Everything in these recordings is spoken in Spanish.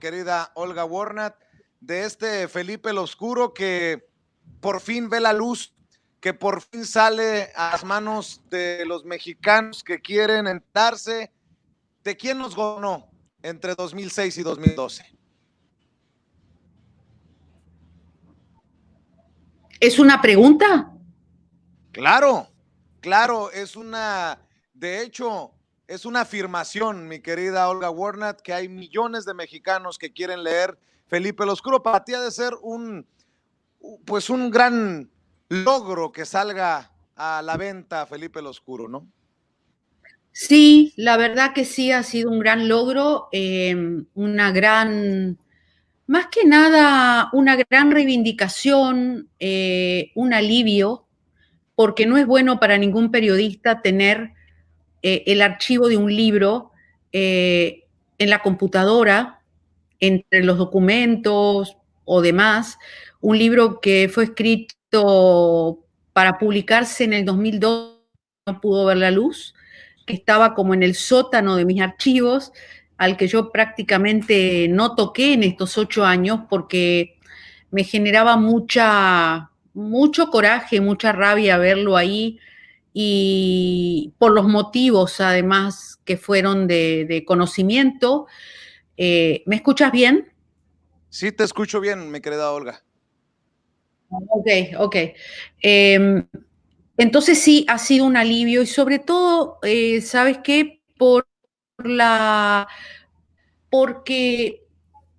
querida Olga Warnat, de este Felipe el Oscuro que por fin ve la luz, que por fin sale a las manos de los mexicanos que quieren entrarse? ¿De quién nos gobernó entre 2006 y 2012? ¿Es una pregunta? Claro, claro, de hecho, es una afirmación, mi querida Olga Warnat, que hay millones de mexicanos que quieren leer Felipe el Oscuro. Para ti ha de ser pues un gran logro que salga a la venta Felipe el Oscuro, ¿no? Sí, la verdad que sí, ha sido un gran logro, más que nada, una gran reivindicación, un alivio, porque no es bueno para ningún periodista tener el archivo de un libro en la computadora, entre los documentos o demás, un libro que fue escrito para publicarse en el 2002, no pudo ver la luz, que estaba como en el sótano de mis archivos, al que yo prácticamente no toqué en estos 8 años porque me generaba mucho coraje, mucha rabia verlo ahí, y por los motivos además que fueron de conocimiento. ¿Me escuchas bien? Sí, te escucho bien, mi querida Olga. Ok, ok. Eh, entonces sí, ha sido un alivio y sobre todo, ¿sabes qué? Porque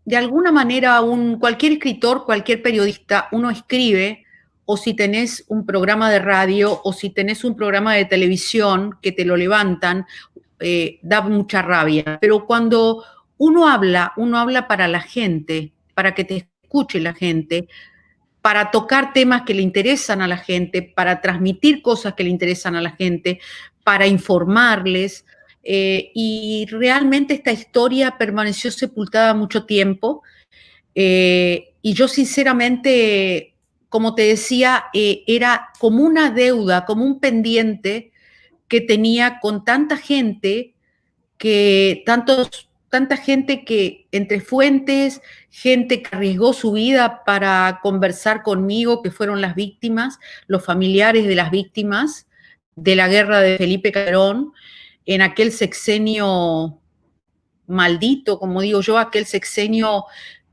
de alguna manera cualquier escritor, cualquier periodista, uno escribe, o si tenés un programa de radio, o si tenés un programa de televisión que te lo levantan, da mucha rabia. Pero cuando uno habla para la gente, para que te escuche la gente, para tocar temas que le interesan a la gente, para transmitir cosas que le interesan a la gente, para informarles. Y realmente esta historia permaneció sepultada mucho tiempo. Y yo sinceramente, como te decía, era como una deuda, como un pendiente que tenía con tanta gente, tanta gente que entre fuentes, gente que arriesgó su vida para conversar conmigo, que fueron las víctimas, los familiares de las víctimas de la guerra de Felipe Calderón, en aquel sexenio maldito, como digo yo, aquel sexenio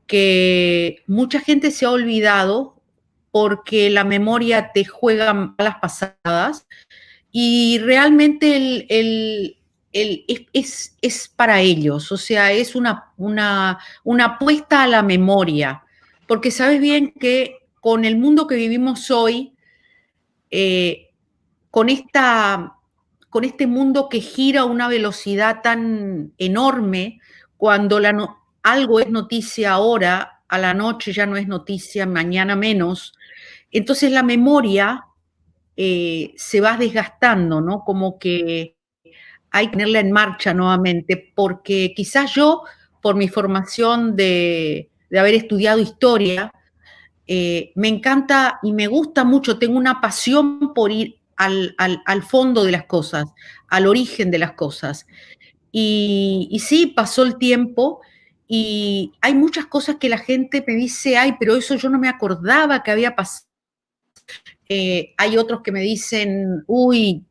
que mucha gente se ha olvidado porque la memoria te juega malas pasadas, y realmente es para ellos, o sea, es una apuesta a la memoria, porque sabes bien que con el mundo que vivimos hoy, eh, con, con este mundo que gira a una velocidad tan enorme, cuando algo es noticia ahora, a la noche ya no es noticia, mañana menos, entonces la memoria se va desgastando, ¿no? Como que hay que ponerla en marcha nuevamente, porque quizás yo, por mi formación de haber estudiado historia, me encanta y me gusta mucho, tengo una pasión por ir al fondo de las cosas, al origen de las cosas. Y sí, pasó el tiempo y hay muchas cosas que la gente me dice, ay, pero eso yo no me acordaba que había pasado. Hay otros que me dicen, uy,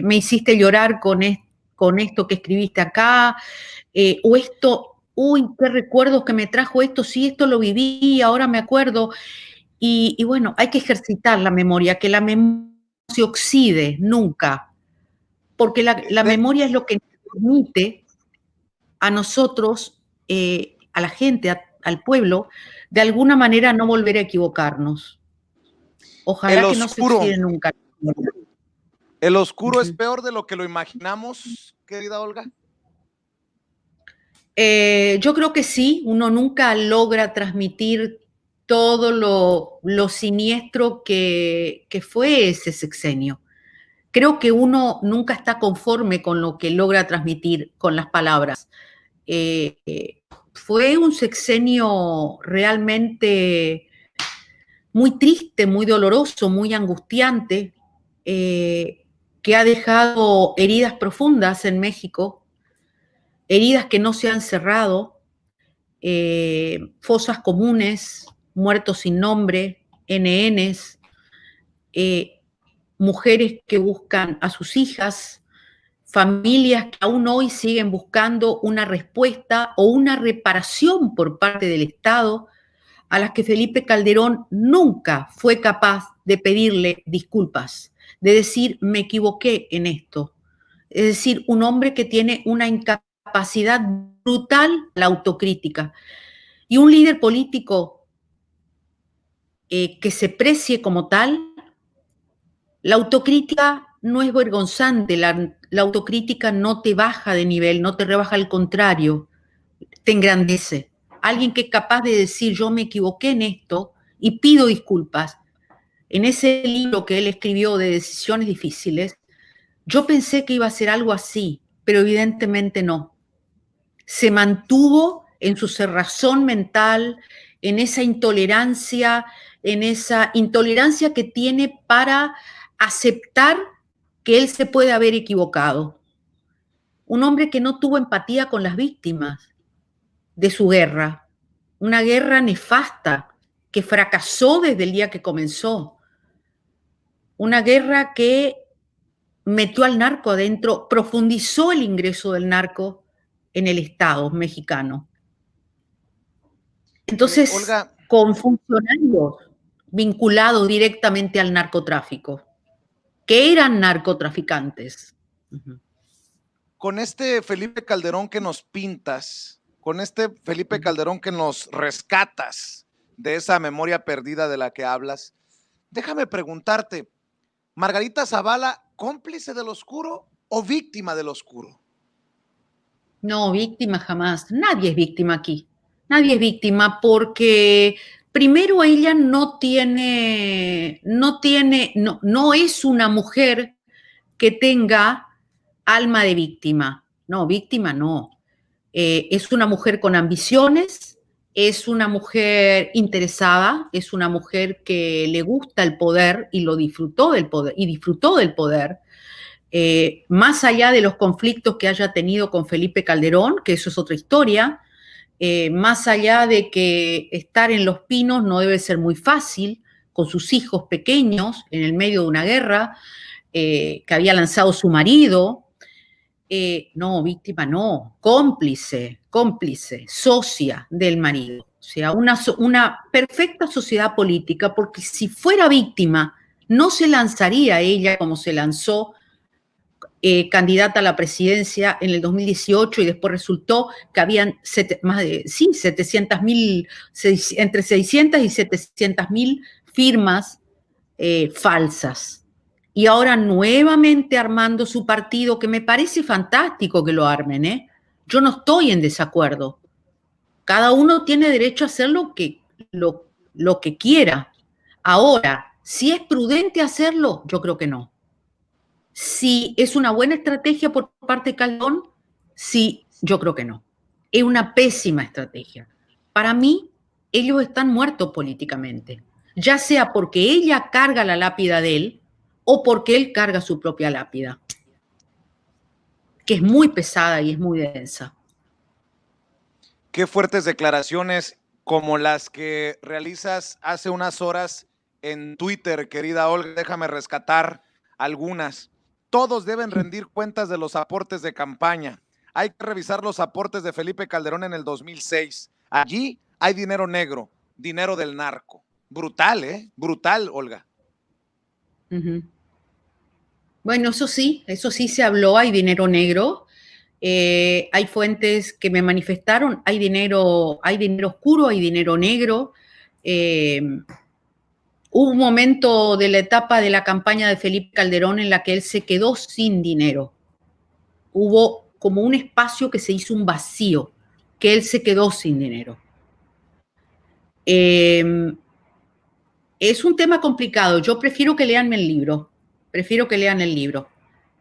me hiciste llorar con esto que escribiste acá, o esto, uy, qué recuerdos que me trajo esto, sí, esto lo viví, ahora me acuerdo. Y bueno, hay que ejercitar la memoria, que la memoria no se oxide nunca, porque la memoria es lo que nos permite a nosotros, a la gente, al pueblo, de alguna manera no volver a equivocarnos. El Ojalá que no se oscuro. oxide nunca. ¿El oscuro es peor de lo que lo imaginamos, querida Olga? Yo creo que sí, uno nunca logra transmitir todo lo siniestro que fue ese sexenio. Creo que uno nunca está conforme con lo que logra transmitir con las palabras. Fue un sexenio realmente muy triste, muy doloroso, muy angustiante, que ha dejado heridas profundas en México, heridas que no se han cerrado, fosas comunes, muertos sin nombre, NNs, mujeres que buscan a sus hijas, familias que aún hoy siguen buscando una respuesta o una reparación por parte del Estado, a las que Felipe Calderón nunca fue capaz de pedirle disculpas, de decir, me equivoqué en esto. Es decir, un hombre que tiene una incapacidad brutal la autocrítica. Y un líder político que se precie como tal, la autocrítica no es vergonzante, la autocrítica no te baja de nivel, no te rebaja, al contrario, te engrandece. Alguien que es capaz de decir, yo me equivoqué en esto y pido disculpas. En ese libro que él escribió de decisiones difíciles, yo pensé que iba a ser algo así, pero evidentemente no. Se mantuvo en su cerrazón mental, en esa intolerancia que tiene para aceptar que él se puede haber equivocado. Un hombre que no tuvo empatía con las víctimas de su guerra, una guerra nefasta que fracasó desde el día que comenzó, una guerra que metió al narco adentro, profundizó el ingreso del narco en el Estado mexicano. Entonces, Olga, con funcionarios vinculados directamente al narcotráfico, que eran narcotraficantes. con este Felipe Calderón que nos pintas, con este Felipe Calderón que nos rescatas de esa memoria perdida de la que hablas, déjame preguntarte, ¿Margarita Zavala cómplice del oscuro o víctima del oscuro? No, víctima jamás. Nadie es víctima aquí. Nadie es víctima porque primero ella no es una mujer que tenga alma de víctima. No, víctima no. Es una mujer con ambiciones, es una mujer interesada, es una mujer que le gusta el poder y lo disfrutó del poder y disfrutó del poder. Más allá de los conflictos que haya tenido con Felipe Calderón, que eso es otra historia, más allá de que estar en Los Pinos no debe ser muy fácil, con sus hijos pequeños en el medio de una guerra que había lanzado su marido. No, víctima no, cómplice, socia del marido. O sea, una perfecta sociedad política, porque si fuera víctima, no se lanzaría ella como se lanzó candidata a la presidencia en el 2018 y después resultó que habían entre 600 y 700.000 firmas falsas. Y ahora nuevamente armando su partido, que me parece fantástico que lo armen, ¿eh? Yo no estoy en desacuerdo. Cada uno tiene derecho a hacer lo que quiera. Ahora, si es prudente hacerlo, yo creo que no. Si es una buena estrategia por parte de Calderón, sí, yo creo que no. Es una pésima estrategia. Para mí, ellos están muertos políticamente, ya sea porque ella carga la lápida de él o porque él carga su propia lápida, que es muy pesada y es muy densa. Qué fuertes declaraciones como las que realizas hace unas horas en Twitter, querida Olga. Déjame rescatar algunas. Todos deben rendir cuentas de los aportes de campaña. Hay que revisar los aportes de Felipe Calderón en el 2006. Allí hay dinero negro, dinero del narco. Brutal, ¿eh? Brutal, Olga. Bueno, eso sí se habló, hay dinero negro. Hay fuentes que me manifestaron, hay dinero oscuro, hay dinero negro. Hubo un momento de la etapa de la campaña de Felipe Calderón en la que él se quedó sin dinero. Hubo como un espacio que se hizo un vacío, que él se quedó sin dinero. Es un tema complicado. Yo prefiero que lean el libro.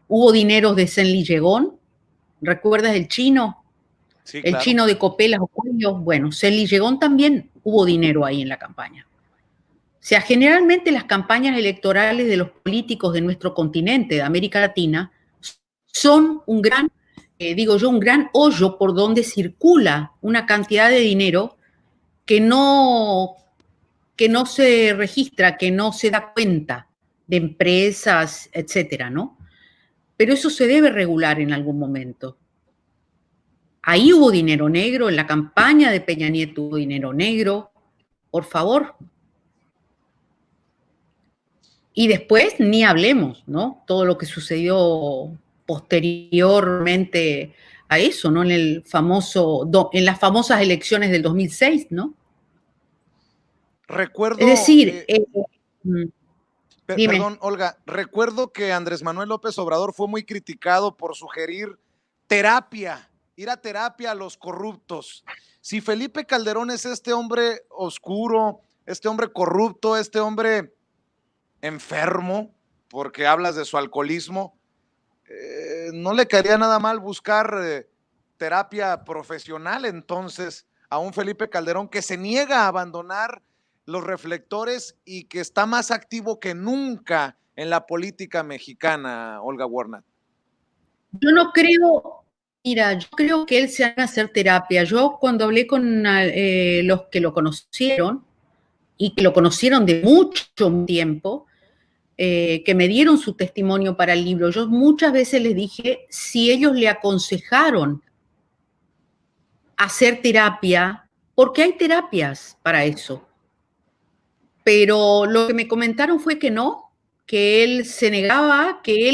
Hubo dineros de Senli Llegón. ¿Recuerdas el chino? Sí, El claro. chino de Copelas o Cuello. Bueno, Senli Llegón también hubo dinero ahí en la campaña. O sea, generalmente las campañas electorales de los políticos de nuestro continente, de América Latina, son un gran digo yo, un gran hoyo por donde circula una cantidad de dinero que no se registra, que no se da cuenta de empresas, etcétera, ¿no? Pero eso se debe regular en algún momento. Ahí hubo dinero negro, en la campaña de Peña Nieto hubo dinero negro, por favor. Y después ni hablemos, ¿no? Todo lo que sucedió posteriormente a eso, ¿no? En las famosas elecciones del 2006, ¿no? Es Recuerdo, decir, dime. perdón, Olga, recuerdo que Andrés Manuel López Obrador fue muy criticado por sugerir terapia, ir a terapia a los corruptos. Si Felipe Calderón es este hombre oscuro, este hombre corrupto, este hombre enfermo, porque hablas de su alcoholismo, no le caería nada mal buscar terapia profesional entonces a un Felipe Calderón que se niega a abandonar los reflectores y que está más activo que nunca en la política mexicana, Olga Warner. Yo no creo, mira, yo creo que él se haga hacer terapia. Yo cuando hablé con los que lo conocieron y que lo conocieron de mucho tiempo, que me dieron su testimonio para el libro, yo muchas veces les dije si ellos le aconsejaron hacer terapia, porque hay terapias para eso. Pero lo que me comentaron fue que no, que él se negaba, que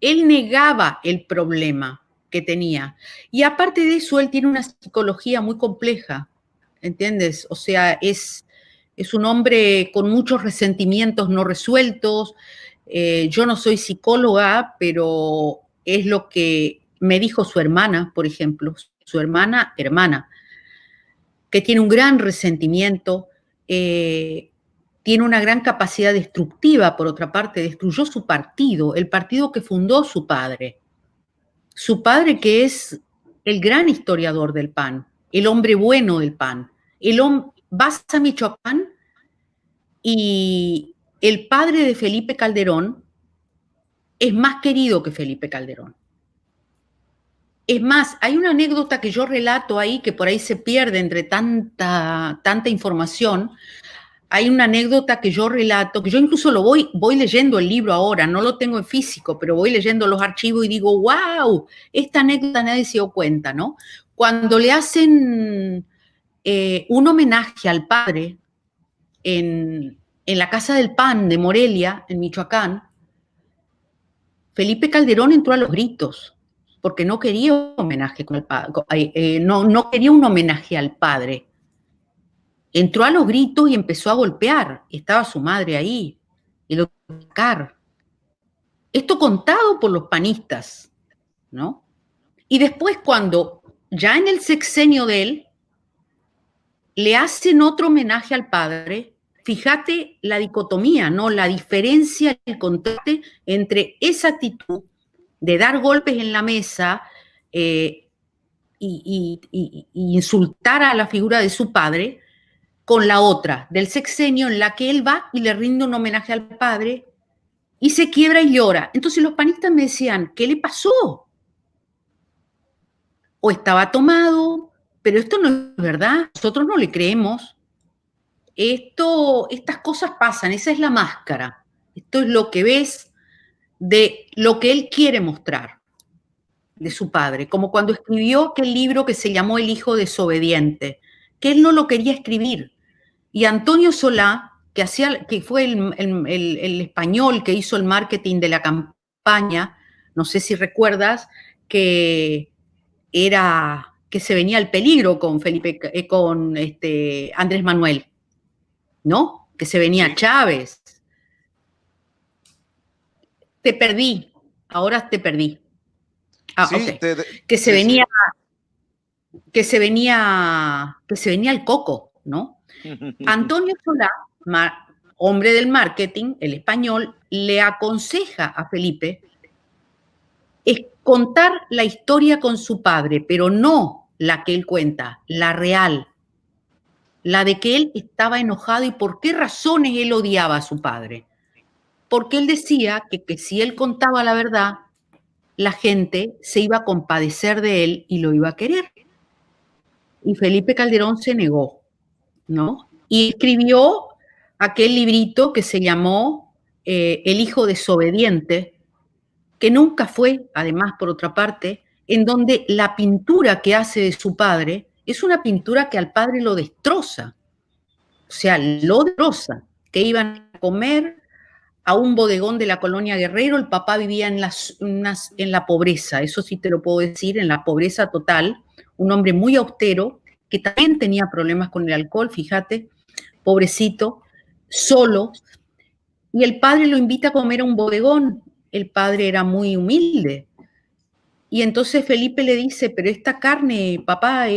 él negaba el problema que tenía. Y aparte de eso, él tiene una psicología muy compleja, ¿entiendes? O sea, es un hombre con muchos resentimientos no resueltos. Yo no soy psicóloga, pero es lo que me dijo su hermana, por ejemplo, su hermana, que tiene un gran resentimiento, tiene una gran capacidad destructiva, por otra parte, destruyó su partido, el partido que fundó su padre que es el gran historiador del PAN, el hombre bueno del PAN. Vas a Michoacán y el padre de Felipe Calderón es más querido que Felipe Calderón. Es más, hay una anécdota que yo relato ahí, que por ahí se pierde entre tanta información. Hay una anécdota que yo relato, que yo incluso voy leyendo el libro ahora, no lo tengo en físico, pero voy leyendo los archivos y digo, wow, esta anécdota nadie se dio cuenta, ¿no? Cuando le hacen un homenaje al padre en la Casa del Pan de Morelia, en Michoacán, Felipe Calderón entró a los gritos, porque no quería homenaje con el padre, no quería un homenaje al padre. Entró a los gritos y empezó a golpear. Estaba su madre ahí. Y lo sacar. Esto contado por los panistas, ¿no? Y después cuando ya en el sexenio de él le hacen otro homenaje al padre, fíjate la dicotomía, ¿no? La diferencia, el contraste entre esa actitud de dar golpes en la mesa y insultar a la figura de su padre, con la otra, del sexenio, en la que él va y le rinde un homenaje al padre y se quiebra y llora. Entonces los panistas me decían, ¿qué le pasó? O estaba tomado, pero esto no es verdad, nosotros no le creemos. Estas cosas pasan, esa es la máscara. Esto es lo que ves de lo que él quiere mostrar de su padre, como cuando escribió aquel libro que se llamó El hijo desobediente, que él no lo quería escribir. Y Antonio Solá, que fue el español que hizo el marketing de la campaña, no sé si recuerdas, que se venía el peligro con Andrés Manuel, ¿no? Que se venía Chávez. Te perdí, ahora te perdí. Sí, okay. Que se venía el coco, ¿no? Antonio Solá, hombre del marketing, el español, le aconseja a Felipe es contar la historia con su padre, pero no la que él cuenta, la real, la de que él estaba enojado y por qué razones él odiaba a su padre. Porque él decía que si él contaba la verdad, la gente se iba a compadecer de él y lo iba a querer. Y Felipe Calderón se negó, ¿no? Y escribió aquel librito que se llamó El hijo desobediente, que nunca fue, además, por otra parte, en donde la pintura que hace de su padre es una pintura que al padre lo destroza, o sea, lo destroza, que iban a comer a un bodegón de la colonia Guerrero, el papá vivía en la pobreza, eso sí te lo puedo decir, en la pobreza total, un hombre muy austero, que también tenía problemas con el alcohol, fíjate, pobrecito, solo, y el padre lo invita a comer a un bodegón, el padre era muy humilde, y entonces Felipe le dice, pero esta carne, papá,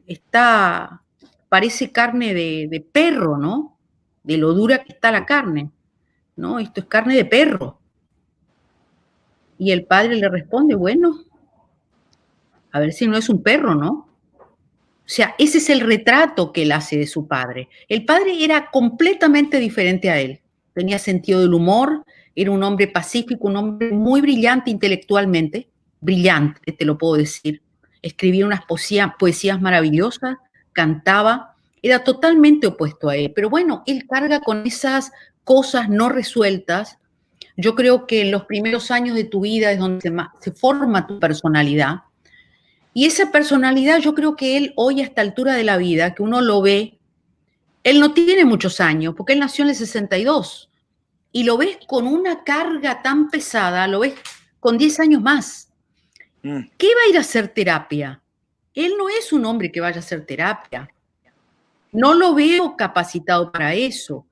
está, parece carne de perro, ¿no? De lo dura que está la carne, ¿no? Esto es carne de perro. Y el padre le responde, bueno, a ver si no es un perro, ¿no? O sea, ese es el retrato que él hace de su padre. El padre era completamente diferente a él. Tenía sentido del humor, era un hombre pacífico, un hombre muy brillante intelectualmente, brillante, te lo puedo decir. Escribía unas poesías maravillosas, cantaba, era totalmente opuesto a él. Pero bueno, él carga con esas cosas no resueltas. Yo creo que en los primeros años de tu vida es donde se forma tu personalidad. Y esa personalidad yo creo que él hoy a esta altura de la vida, que uno lo ve, él no tiene muchos años, porque él nació en el 62, y lo ves con una carga tan pesada, lo ves con 10 años más. ¿Qué va a ir a hacer terapia? Él no es un hombre que vaya a hacer terapia. No lo veo capacitado para eso.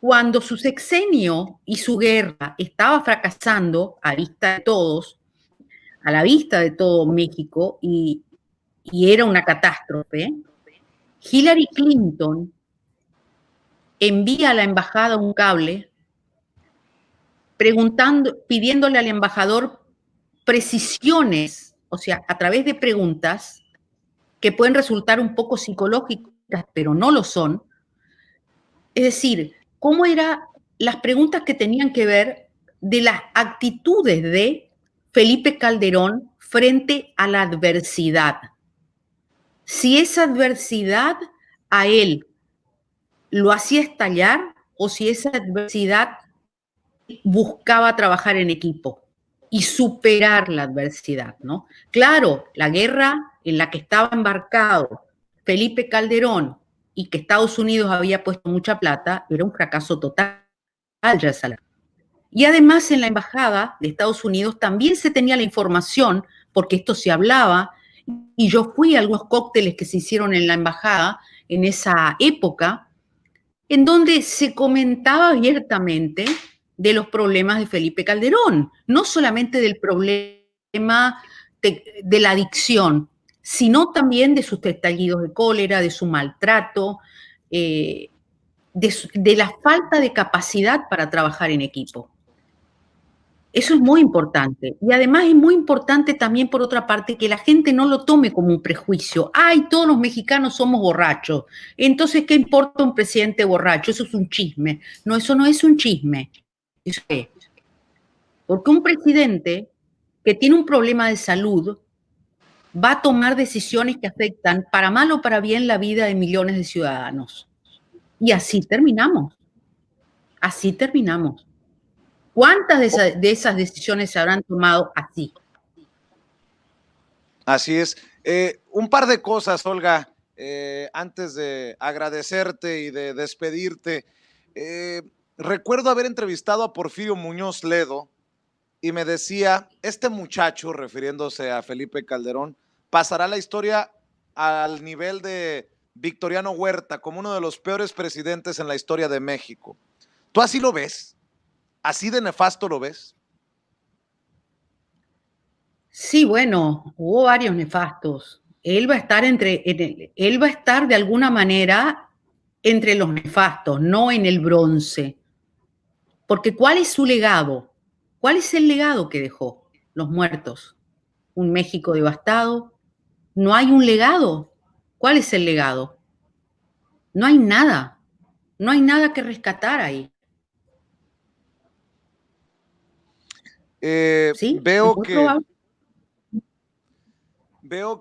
Cuando su sexenio y su guerra estaba fracasando a vista de todos, a la vista de todo México, y era una catástrofe, Hillary Clinton envía a la embajada un cable pidiéndole al embajador precisiones, o sea, a través de preguntas que pueden resultar un poco psicológicas, pero no lo son. Es decir, cómo eran las preguntas que tenían que ver de las actitudes de Felipe Calderón frente a la adversidad. Si esa adversidad a él lo hacía estallar o si esa adversidad buscaba trabajar en equipo y superar la adversidad, ¿no? Claro, la guerra en la que estaba embarcado Felipe Calderón y que Estados Unidos había puesto mucha plata, era un fracaso total. Y además en la embajada de Estados Unidos también se tenía la información, porque esto se hablaba, y yo fui a algunos cócteles que se hicieron en la embajada en esa época, en donde se comentaba abiertamente de los problemas de Felipe Calderón, no solamente del problema de la adicción, sino también de sus estallidos de cólera, de su maltrato, de la falta de capacidad para trabajar en equipo. Eso es muy importante. Y además es muy importante también, por otra parte, que la gente no lo tome como un prejuicio. Ay, todos los mexicanos somos borrachos. Entonces, ¿qué importa un presidente borracho? Eso es un chisme. No, eso no es un chisme. Eso es. Porque un presidente que tiene un problema de salud va a tomar decisiones que afectan para mal o para bien la vida de millones de ciudadanos. Y así terminamos. Así terminamos. ¿Cuántas de esas decisiones se habrán tomado así? Así es. Un par de cosas, Olga, antes de agradecerte y de despedirte. Recuerdo haber entrevistado a Porfirio Muñoz Ledo y me decía, este muchacho, refiriéndose a Felipe Calderón, pasará la historia al nivel de Victoriano Huerta como uno de los peores presidentes en la historia de México. ¿Tú así lo ves? ¿Así de nefasto lo ves? Sí, bueno, hubo varios nefastos. Él va a estar él va a estar de alguna manera entre los nefastos, no en el bronce. Porque ¿cuál es su legado? ¿Cuál es el legado que dejó? Los muertos. Un México devastado. No hay un legado. ¿Cuál es el legado? No hay nada. No hay nada que rescatar ahí. Sí, es Veo muy probable.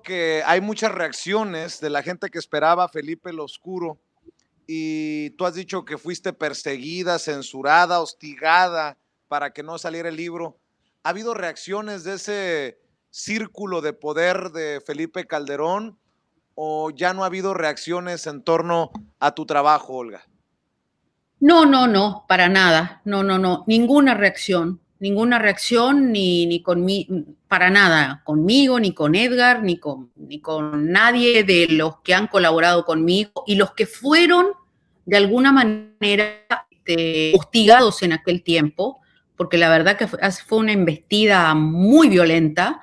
que hay muchas reacciones de la gente que esperaba a Felipe el Oscuro y tú has dicho que fuiste perseguida, censurada, hostigada para que no saliera el libro. ¿Ha habido reacciones de ese círculo de poder de Felipe Calderón o ya no ha habido reacciones en torno a tu trabajo, Olga? No, no, no, para nada. No, no, no. Ninguna reacción ni conmigo, para nada, conmigo, ni con Edgar, ni con nadie de los que han colaborado conmigo y los que fueron de alguna manera hostigados en aquel tiempo, porque la verdad que fue una embestida muy violenta.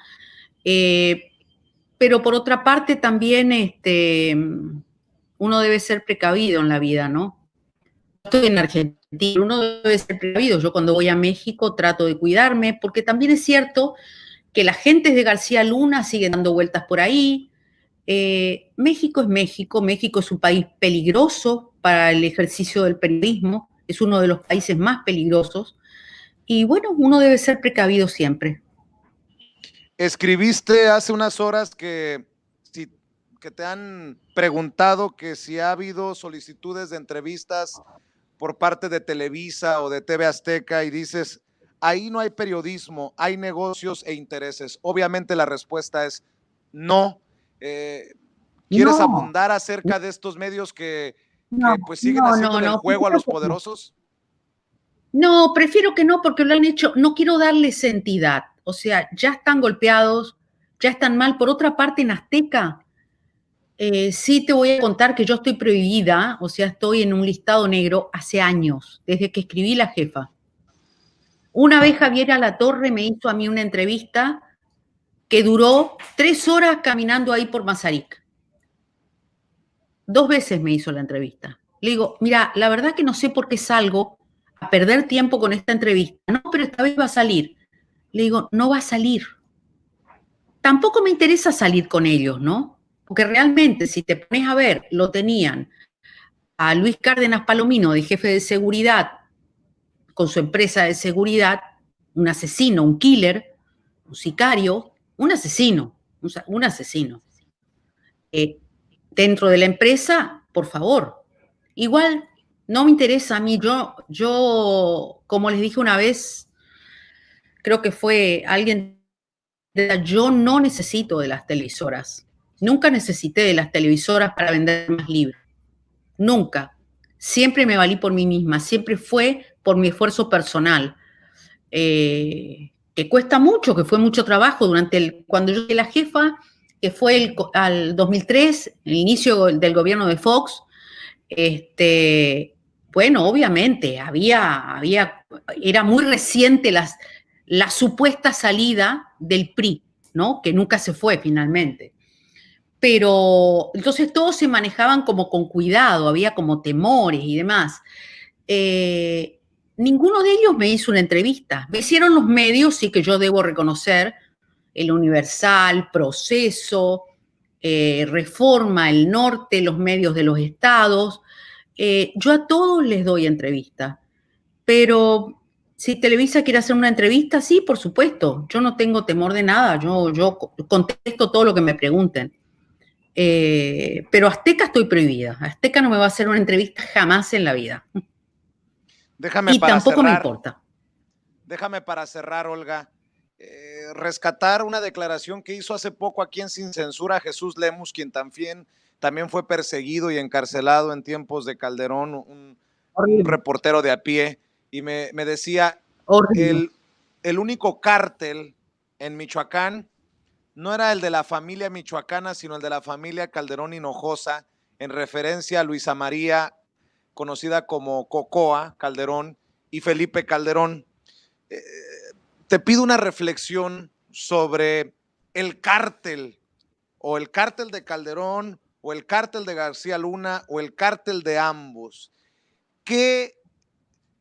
Pero por otra parte también uno debe ser precavido en la vida, ¿no? Estoy en Argentina, uno debe ser precavido. Yo cuando voy a México trato de cuidarme, porque también es cierto que las gentes de García Luna siguen dando vueltas por ahí. México es México, México es un país peligroso para el ejercicio del periodismo, es uno de los países más peligrosos y bueno, uno debe ser precavido siempre. Escribiste hace unas horas que te han preguntado que si ha habido solicitudes de entrevistas por parte de Televisa o de TV Azteca y dices, ahí no hay periodismo, hay negocios e intereses. Obviamente la respuesta es no. ¿Quieres No, abundar acerca de estos medios que no, pues siguen no, no, haciéndole el no, juego a prefiero los que no. poderosos? No, prefiero que no porque lo han hecho, no quiero darles entidad, o sea, ya están golpeados, ya están mal. Por otra parte, en Azteca, sí te voy a contar que yo estoy prohibida, o sea, estoy en un listado negro hace años, desde que escribí La Jefa. Una vez Javier Alatorre me hizo a mí una entrevista que duró 3 horas caminando ahí por Mazarik. 2 veces me hizo la entrevista. Le digo, mira, la verdad que no sé por qué salgo a perder tiempo con esta entrevista. No, pero esta vez va a salir. Le digo, no va a salir. Tampoco me interesa salir con ellos, ¿no? Porque realmente, si te pones a ver, lo tenían a Luis Cárdenas Palomino de jefe de seguridad con su empresa de seguridad, un asesino, un killer, un sicario, un asesino, un asesino. Dentro de la empresa, por favor. Igual no me interesa a mí, como les dije una vez, creo que fue alguien, yo no necesito de las televisoras. Nunca necesité de las televisoras para vender más libros. Nunca. Siempre me valí por mí misma, siempre fue por mi esfuerzo personal, que cuesta mucho, que fue mucho trabajo cuando yo fui la jefa, que fue al 2003, el inicio del gobierno de Fox. Bueno, obviamente, era muy reciente la supuesta salida del PRI, ¿no? Que nunca se fue finalmente. Pero entonces todos se manejaban como con cuidado, había como temores y demás. Ninguno de ellos me hizo una entrevista. Me hicieron los medios, sí que yo debo reconocer, el Universal, Proceso, Reforma, El Norte, los medios de los estados. Yo a todos les doy entrevista, pero si Televisa quiere hacer una entrevista, sí, por supuesto. Yo no tengo temor de nada, yo contesto todo lo que me pregunten. Pero Azteca estoy prohibida. Azteca no me va a hacer una entrevista jamás en la vida. Déjame Y para tampoco me cerrar. importa. Déjame para cerrar, Olga, rescatar una declaración que hizo hace poco aquí en Sin Censura Jesús Lemus, quien también fue perseguido y encarcelado en tiempos de Calderón, un Horrible, reportero de a pie, y me decía, horrible. el único cártel en Michoacán no era el de la familia michoacana, sino el de la familia Calderón Hinojosa, en referencia a Luisa María, conocida como Cocoa Calderón, y Felipe Calderón. Te pido una reflexión sobre el cártel o el cártel de Calderón o el cártel de García Luna o el cártel de ambos. ¿Qué,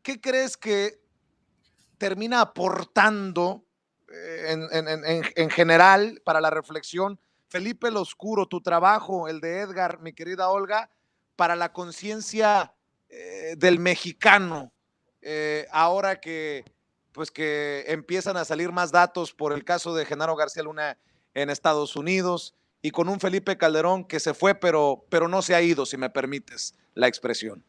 qué crees que termina aportando en general para la reflexión Felipe el Oscuro, tu trabajo, el de Edgar, mi querida Olga, para la conciencia del mexicano, ahora que pues que empiezan a salir más datos por el caso de Genaro García Luna en Estados Unidos, y con un Felipe Calderón que se fue, pero no se ha ido, si me permites la expresión.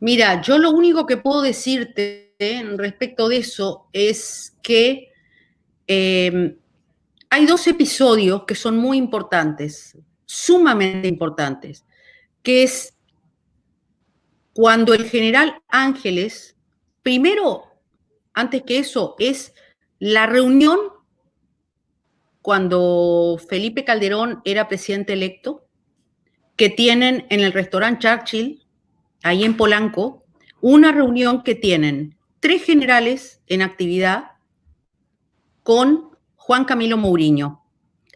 Mira, yo lo único que puedo decirte respecto de eso es que hay dos episodios que son muy importantes, sumamente importantes, que es cuando el general Ángeles, primero, antes que eso, es la reunión cuando Felipe Calderón era presidente electo, que tienen en el restaurante Churchill, ahí en Polanco, una reunión que tienen 3 generales en actividad con Juan Camilo Mourinho,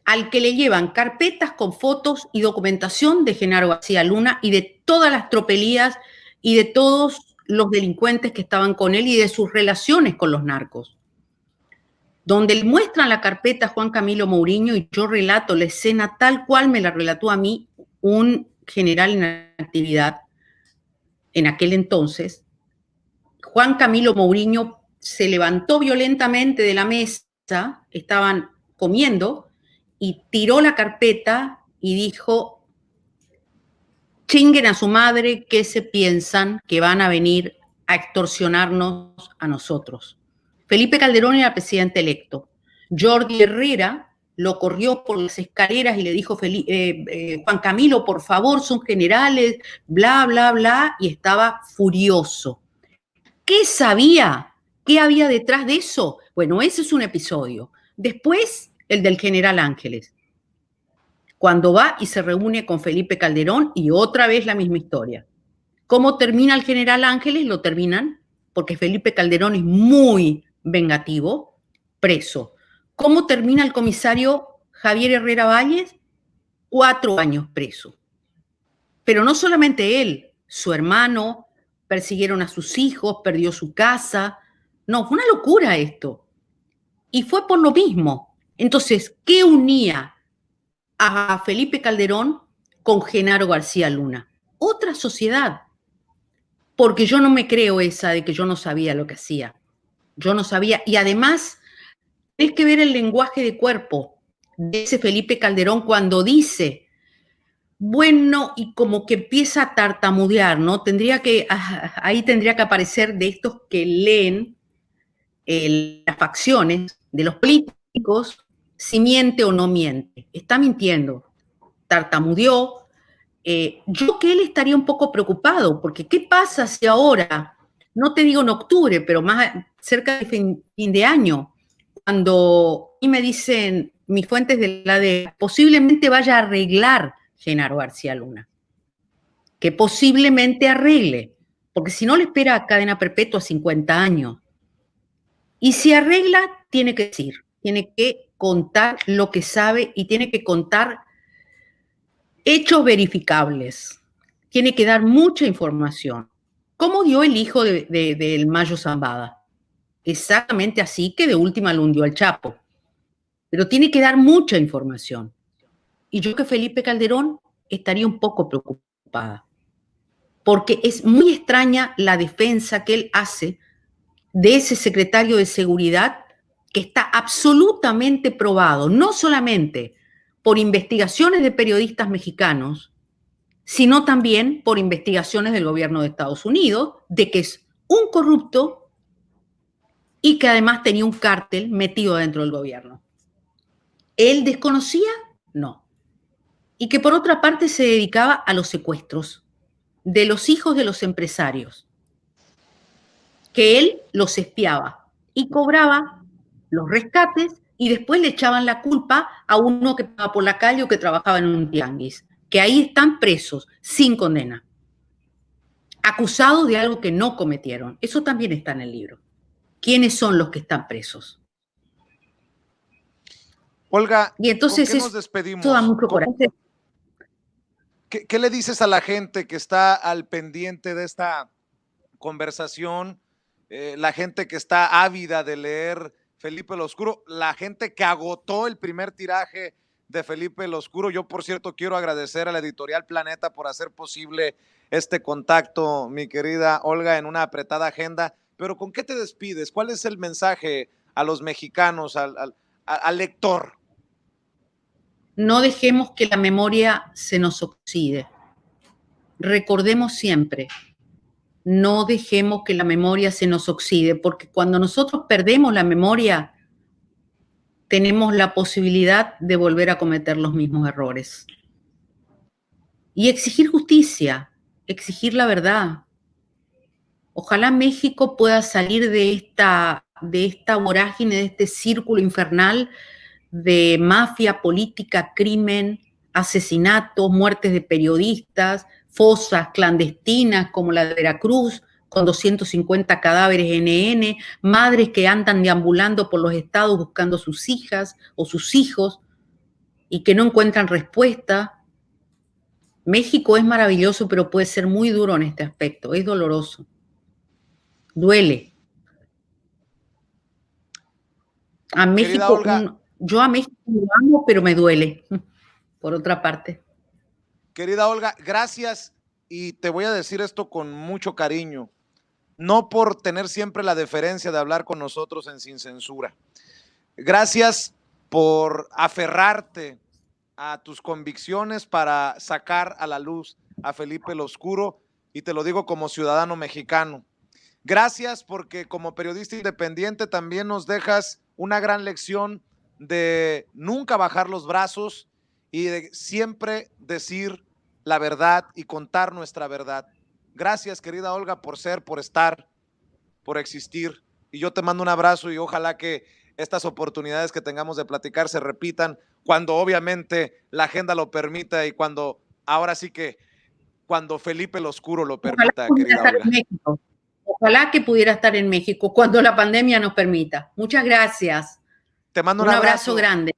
al que le llevan carpetas con fotos y documentación de Genaro García Luna y de todas las tropelías y de todos los delincuentes que estaban con él y de sus relaciones con los narcos. Donde le muestran la carpeta a Juan Camilo Mourinho y yo relato la escena tal cual me la relató a mí un general en actividad en aquel entonces. Juan Camilo Mourinho se levantó violentamente de la mesa, estaban comiendo, y tiró la carpeta y dijo: chinguen a su madre, que se piensan que van a venir a extorsionarnos a nosotros. Felipe Calderón era presidente electo. Jordi Herrera lo corrió por las escaleras y le dijo: Juan Camilo, por favor, son generales, bla, bla, bla, y estaba furioso. ¿Qué sabía? ¿Qué había detrás de eso? Bueno, ese es un episodio. Después, el del general Ángeles, cuando va y se reúne con Felipe Calderón, y otra vez la misma historia. ¿Cómo termina el general Ángeles? Lo terminan porque Felipe Calderón es muy vengativo, preso. ¿Cómo termina el comisario Javier Herrera Valles? 4 años preso. Pero no solamente él, su hermano, persiguieron a sus hijos, perdió su casa. No, fue una locura esto. Y fue por lo mismo. Entonces, ¿qué unía a Felipe Calderón con Genaro García Luna? Otra sociedad. Porque yo no me creo esa de que yo no sabía lo que hacía. Yo no sabía. Y además, tenés que ver el lenguaje de cuerpo de ese Felipe Calderón cuando dice, bueno, y como que empieza a tartamudear, ¿no? Ahí tendría que aparecer de estos que leen las facciones de los políticos, si miente o no miente. Está mintiendo, tartamudeó. Yo que él estaría un poco preocupado, porque ¿qué pasa si ahora, no te digo en octubre, pero más cerca de fin de año, cuando y me dicen mis fuentes de la DEA, posiblemente vaya a arreglar Genaro García Luna, que posiblemente arregle, porque si no le espera cadena perpetua 50 años. Y si arregla, tiene que decir, tiene que contar lo que sabe y tiene que contar hechos verificables. Tiene que dar mucha información. ¿Cómo dio el hijo del Mayo Zambada? Exactamente así, que de última lo hundió al Chapo. Pero tiene que dar mucha información. Y yo que Felipe Calderón estaría un poco preocupada, porque es muy extraña la defensa que él hace de ese secretario de Seguridad que está absolutamente probado, no solamente por investigaciones de periodistas mexicanos, sino también por investigaciones del gobierno de Estados Unidos, de que es un corrupto y que además tenía un cártel metido dentro del gobierno. ¿Él desconocía? No. Y que por otra parte se dedicaba a los secuestros de los hijos de los empresarios, que él los espiaba y cobraba los rescates y después le echaban la culpa a uno que estaba por la calle o que trabajaba en un tianguis, que ahí están presos sin condena, acusados de algo que no cometieron. Eso también está en el libro. ¿Quiénes son los que están presos? Olga, y entonces ¿con qué nos despedimos? Eso da mucho coraje. ¿Qué le dices a la gente que está al pendiente de esta conversación? La gente que está ávida de leer Felipe el Oscuro, la gente que agotó el primer tiraje de Felipe el Oscuro. Yo, por cierto, quiero agradecer a la editorial Planeta por hacer posible este contacto, mi querida Olga, en una apretada agenda. Pero ¿con qué te despides? ¿Cuál es el mensaje a los mexicanos, al lector? No dejemos que la memoria se nos oxide. Recordemos siempre, no dejemos que la memoria se nos oxide, porque cuando nosotros perdemos la memoria, tenemos la posibilidad de volver a cometer los mismos errores. Y exigir justicia, exigir la verdad. Ojalá México pueda salir de esta vorágine, de este círculo infernal de mafia, política, crimen, asesinatos, muertes de periodistas, fosas clandestinas como la de Veracruz, con 250 cadáveres NN, madres que andan deambulando por los estados buscando a sus hijas o sus hijos y que no encuentran respuesta. México es maravilloso, pero puede ser muy duro en este aspecto, es doloroso. Duele. A México, Olga, yo a México lo amo, pero me duele, por otra parte. querida Olga, gracias, y te voy a decir esto con mucho cariño, no por tener siempre la deferencia de hablar con nosotros en Sin Censura. Gracias por aferrarte a tus convicciones para sacar a la luz a Felipe el Oscuro, y te lo digo como ciudadano mexicano. Gracias porque como periodista independiente también nos dejas una gran lección de nunca bajar los brazos y de siempre decir la verdad y contar nuestra verdad. Gracias, querida Olga, por ser, por estar, por existir. Y yo te mando un abrazo y ojalá que estas oportunidades que tengamos de platicar se repitan cuando obviamente la agenda lo permita y cuando, ahora sí que, cuando Felipe el Oscuro lo permita, querida Olga. Ojalá que pudiera estar en México cuando la pandemia nos permita. Muchas gracias. Te mando un abrazo grande.